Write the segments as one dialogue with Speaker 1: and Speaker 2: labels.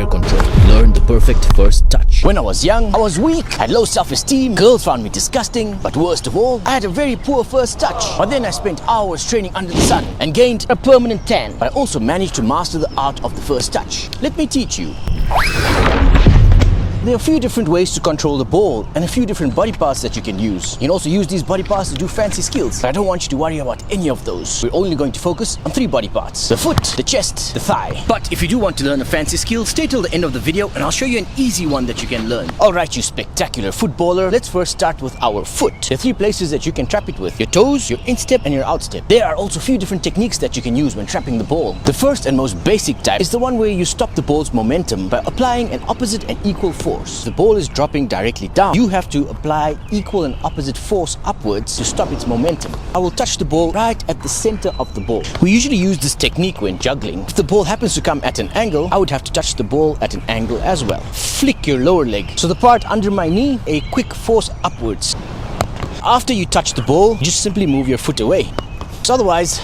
Speaker 1: control. Learn the perfect first touch. When I was young, I was weak, had low self-esteem, girls found me disgusting, but worst of all, I had a very poor first touch. But then I spent hours training under the sun and gained a permanent tan. But I also managed to master the art of the first touch. Let me teach you. There are a few different ways to control the ball and a few different body parts that you can use. You can also use these body parts to do fancy skills, but I don't want you to worry about any of those. We're only going to focus on 3 body parts: the foot, the chest, the thigh. But if you do want to learn a fancy skill, stay till the end of the video and I'll show you an easy one that you can learn. Alright, you spectacular footballer, let's first start with our foot. There are 3 places that you can trap it with: your toes, your instep and your outstep. There are also a few different techniques that you can use when trapping the ball. The first and most basic type is the one where you stop the ball's momentum by applying an opposite and equal force. The ball is dropping directly down. You have to apply equal and opposite force upwards to stop its momentum. I will touch the ball right at the center of the ball. We usually use this technique when juggling. If the ball happens to come at an angle, I would have to touch the ball at an angle as well. Flick your lower leg, so the part under my knee, a quick force upwards. After you touch the ball, just simply move your foot away. So otherwise,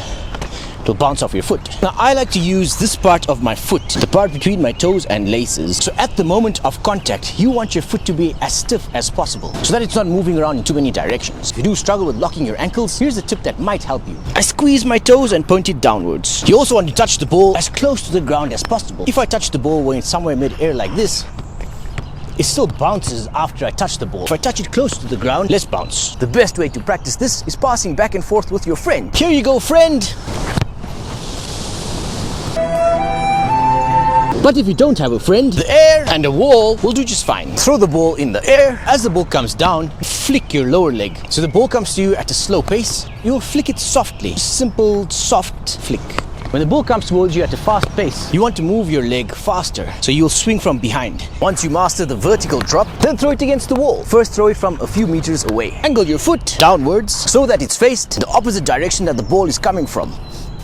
Speaker 1: it'll bounce off your foot. Now I like to use this part of my foot, the part between my toes and laces. So at the moment of contact, you want your foot to be as stiff as possible so that it's not moving around in too many directions. If you do struggle with locking your ankles, here's a tip that might help you. I squeeze my toes and point it downwards. You also want to touch the ball as close to the ground as possible. If I touch the ball when it's somewhere mid-air like this, it still bounces after I touch the ball. If I touch it close to the ground, less bounce. The best way to practice this is passing back and forth with your friend. Here you go, friend. But if you don't have a friend, the air and a wall will do just fine. Throw the ball in the air. As the ball comes down, flick your lower leg. So the ball comes to you at a slow pace. You will flick it softly. Simple, soft flick. When the ball comes towards you at a fast pace, you want to move your leg faster, so you'll swing from behind. Once you master the vertical drop, then throw it against the wall. First throw it from a few meters away. Angle your foot downwards so that it's faced the opposite direction that the ball is coming from.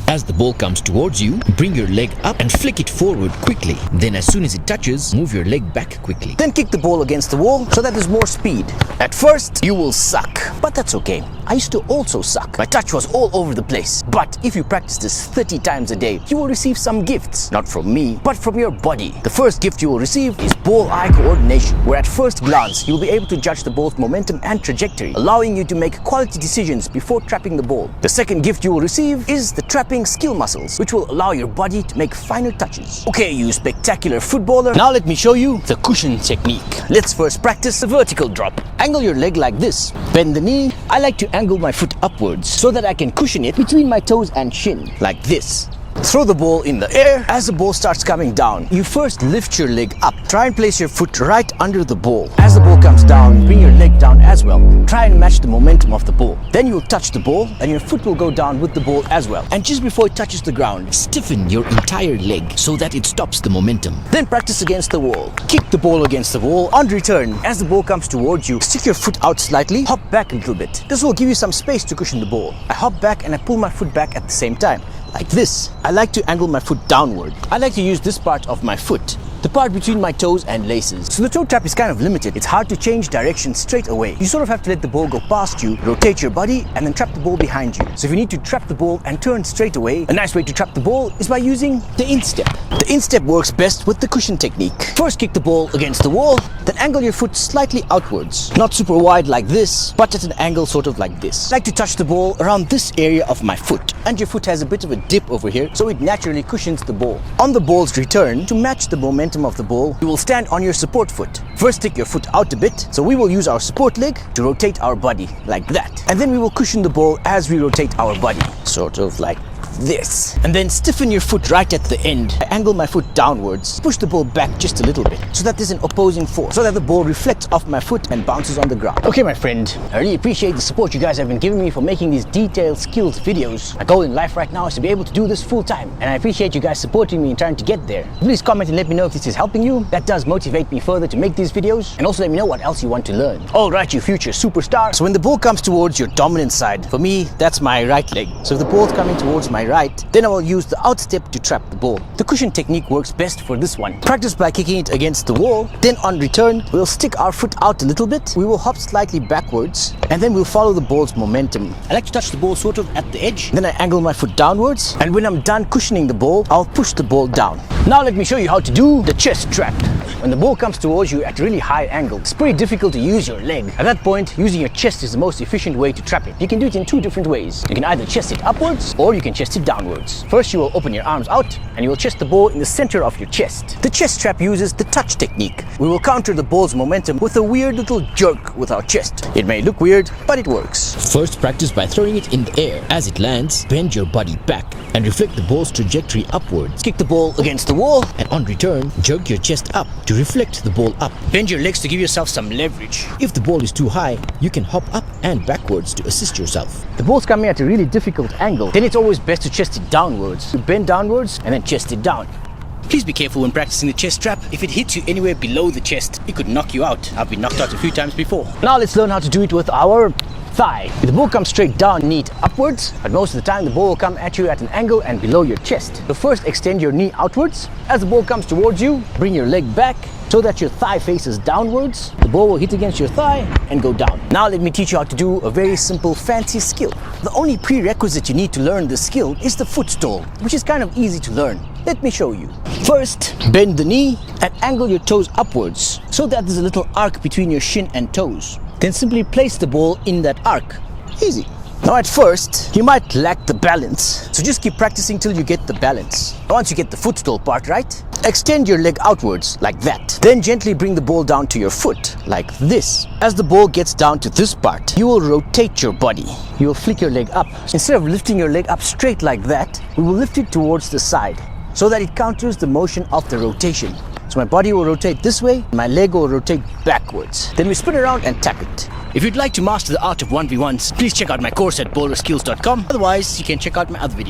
Speaker 2: As the ball comes towards you, bring your leg up and flick it forward quickly. Then as soon as it touches, move your leg back quickly.
Speaker 1: Then kick the ball against the wall so that there's more speed. At first, you will suck, but that's okay. I used to also suck. My touch was all over the place. But if you practice this 30 times a day, you will receive some gifts. Not from me, but from your body. The first gift you will receive is ball-eye coordination, where at first glance, you'll be able to judge the ball's momentum and trajectory, allowing you to make quality decisions before trapping the ball. The second gift you will receive is the trapping skill muscles, which will allow your body to make finer touches. Okay, you spectacular footballer, now let me show you the cushion technique. Let's first practice the vertical drop. Angle your leg like this. Bend the knee. I like to angle my foot upwards so that I can cushion it between my toes and shin, like this. Throw the ball in the air. As the ball starts coming down, you first lift your leg up. Try and place your foot right under the ball. As the ball comes down, bring your leg down as well. Try and match the momentum of the ball. Then you'll touch the ball and your foot will go down with the ball as well. And just before it touches the ground,
Speaker 2: Stiffen your entire leg so that it stops the momentum.
Speaker 1: then practice against the wall. Kick the ball against the wall. On return, as the ball comes towards you, stick your foot out slightly, hop back a little bit. This will give you some space to cushion the ball. I hop back and I pull my foot back at the same time, like this. I like to angle my foot downward. I like to use this part of my foot, the part between my toes and laces. So the toe trap is kind of limited. It's hard to change direction straight away. You sort of have to let the ball go past you, rotate your body, and then trap the ball behind you. So if you need to trap the ball and turn straight away, a nice way to trap the ball is by using the instep. The instep works best with the cushion technique. First kick the ball against the wall, then angle your foot slightly outwards. Not super wide like this, but at an angle sort of like this. I like to touch the ball around this area of my foot. And your foot has a bit of a dip over here, so it naturally cushions the ball. On the ball's return, to match the momentum of the ball, you will stand on your support foot. First stick your foot out a bit, so we will use our support leg to rotate our body like that. And then we will cushion the ball as we rotate our body, sort of like this. And then stiffen your foot right at the end. I angle my foot downwards, push the ball back just a little bit so that there's an opposing force, so that the ball reflects off my foot and bounces on the ground. Okay, my friend, I really appreciate the support you guys have been giving me for making these detailed skills videos. My goal in life right now is to be able to do this full time, and I appreciate you guys supporting me and trying to get there. Please comment and let me know if this is helping you. That does motivate me further to make these videos, and also let me know what else you want to learn. Alright, you future superstar. So when the ball comes towards your dominant side, for me, that's my right leg. So if the ball's coming towards my right, then I will use the outstep to trap the ball. The cushion technique works best for this one. Practice by kicking it against the wall, then on return, we'll stick our foot out a little bit, we will hop slightly backwards, and then we'll follow the ball's momentum. I like to touch the ball sort of at the edge, then I angle my foot downwards, and when I'm done cushioning the ball, I'll push the ball down. Now let me show you how to do the chest trap. When the ball comes towards you at a really high angle, it's pretty difficult to use your leg. At that point, using your chest is the most efficient way to trap it. You can do it in two different ways. You can either chest it upwards or you can chest it downwards. First, you will open your arms out and you will chest the ball in the center of your chest. The chest trap uses the touch technique. We will counter the ball's momentum with a weird little jerk with our chest. It may look weird, but it works.
Speaker 2: First, practice by throwing it in the air. As it lands, bend your body back and reflect the ball's trajectory upwards.
Speaker 1: Kick the ball against the wall,
Speaker 2: And on return, jerk your chest up to reflect the ball up.
Speaker 1: bend your legs to give yourself some leverage.
Speaker 2: If the ball is too high, you can hop up and backwards to assist yourself.
Speaker 1: The ball's coming at a really difficult angle, then it's always best to chest it downwards. You bend downwards and then chest it down. Please be careful when practicing the chest trap. If it hits you anywhere below the chest, it could knock you out. I've been knocked out a few times before. Now let's learn how to do it with our thigh. The ball comes straight down, knee upwards, but most of the time the ball will come at you at an angle and below your chest. So first extend your knee outwards. As the ball comes towards you, bring your leg back so that your thigh faces downwards. The ball will hit against your thigh and go down. Now let me teach you how to do a very simple fancy skill. The only prerequisite you need to learn this skill is the foot stall, which is kind of easy to learn. Let me show you. First, bend the knee and angle your toes upwards so that there's a little arc between your shin and toes. Then simply place the ball in that arc. Easy. Now at first, you might lack the balance, so just keep practicing till you get the balance. Once you get the foot stall part right, extend your leg outwards like that. Then gently bring the ball down to your foot like this. As the ball gets down to this part, you will rotate your body. You will flick your leg up. Instead of lifting your leg up straight like that, we will lift it towards the side so that it counters the motion of the rotation. So my body will rotate this way, my leg will rotate backwards. Then we spin around and tap it. If you'd like to master the art of 1v1s, please check out my course at bowlerskills.com. Otherwise, you can check out my other videos.